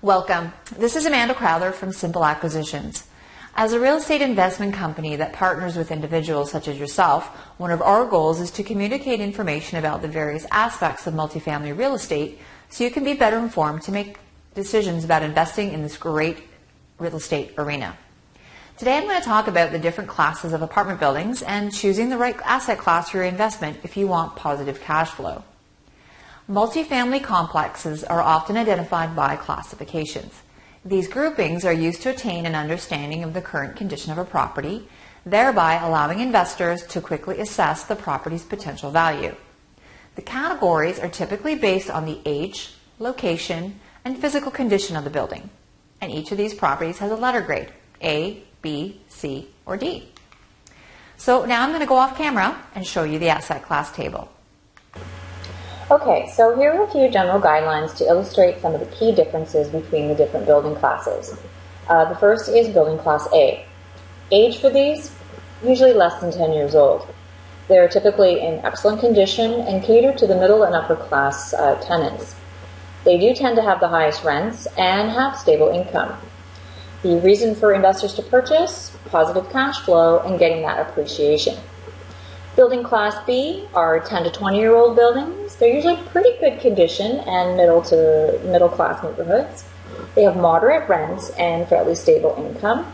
Welcome. This is Amanda Crowther from Simple Acquisitions. As a real estate investment company that partners with individuals such as yourself, one of our goals is to communicate information about the various aspects of multifamily real estate so you can be better informed to make decisions about investing in this great real estate arena. Today I'm going to talk about the different classes of apartment buildings and choosing the right asset class for your investment if you want positive cash flow. Multifamily complexes are often identified by classifications. These groupings are used to attain an understanding of the current condition of a property, thereby allowing investors to quickly assess the property's potential value. The categories are typically based on the age, location, and physical condition of the building, and each of these properties has a letter grade, A, B, C, or D. So now I'm going to go off camera and show you the asset class table. Okay, so here are a few general guidelines to illustrate some of the key differences between the different building classes. The first is building class A. Age for these, usually less than 10 years old. They're typically in excellent condition and cater to the middle and upper class tenants. They do tend to have the highest rents and have stable income. The reason for investors to purchase, positive cash flow and getting that appreciation. Building class B are 10 to 20-year-old buildings. They're usually pretty good condition and middle class neighborhoods. They have moderate rents and fairly stable income.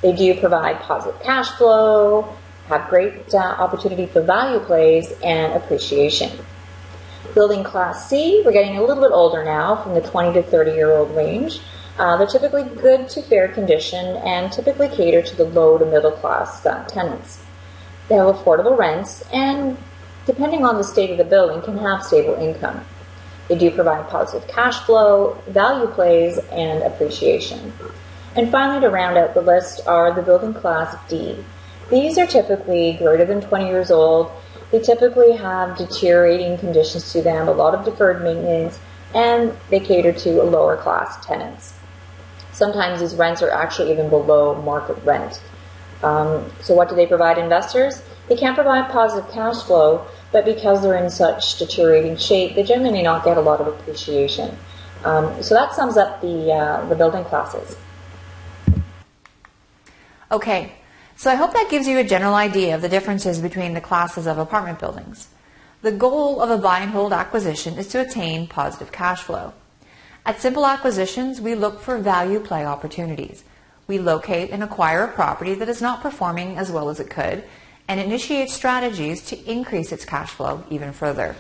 They do provide positive cash flow, have great opportunity for value plays and appreciation. Building class C, we're getting a little bit older now, from the 20 to 30-year-old range. They're typically good to fair condition and typically cater to the low to middle class tenants. They have affordable rents and, depending on the state of the building, can have stable income. They do provide positive cash flow, value plays, and appreciation. And finally, to round out the list are the building class D. These are typically greater than 20 years old. They typically have deteriorating conditions to them, a lot of deferred maintenance, and they cater to lower class tenants. Sometimes these rents are actually even below market rent. So what do they provide investors? They can provide positive cash flow, but because they're in such deteriorating shape, they generally may not get a lot of appreciation. So that sums up the building classes. Okay, so I hope that gives you a general idea of the differences between the classes of apartment buildings. The goal of a buy and hold acquisition is to attain positive cash flow. At Simple Acquisitions, we look for value play opportunities. We locate and acquire a property that is not performing as well as it could and initiate strategies to increase its cash flow even further.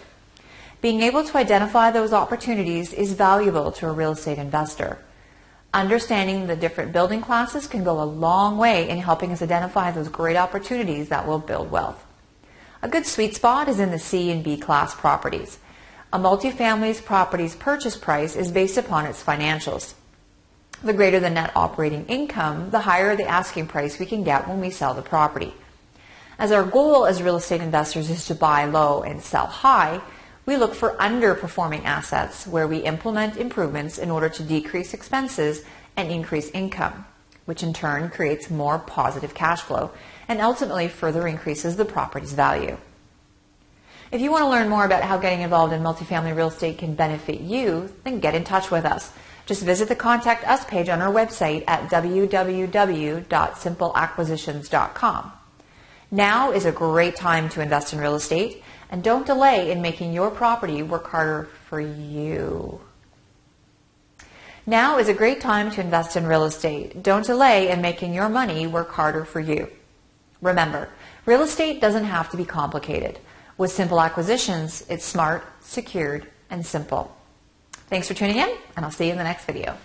Being able to identify those opportunities is valuable to a real estate investor. Understanding the different building classes can go a long way in helping us identify those great opportunities that will build wealth. A good sweet spot is in the C and B class properties. A multifamily's property's purchase price is based upon its financials. The greater the net operating income, the higher the asking price we can get when we sell the property. As our goal as real estate investors is to buy low and sell high, we look for underperforming assets where we implement improvements in order to decrease expenses and increase income, which in turn creates more positive cash flow and ultimately further increases the property's value. If you want to learn more about how getting involved in multifamily real estate can benefit you, then get in touch with us. Just visit the Contact Us page on our website at www.simpleacquisitions.com. Now is a great time to invest in real estate, and don't delay in making your property work harder for you. Now is a great time to invest in real estate. Don't delay in making your money work harder for you. Remember, real estate doesn't have to be complicated. With Simple Acquisitions, it's smart, secured, and simple. Thanks for tuning in, and I'll see you in the next video.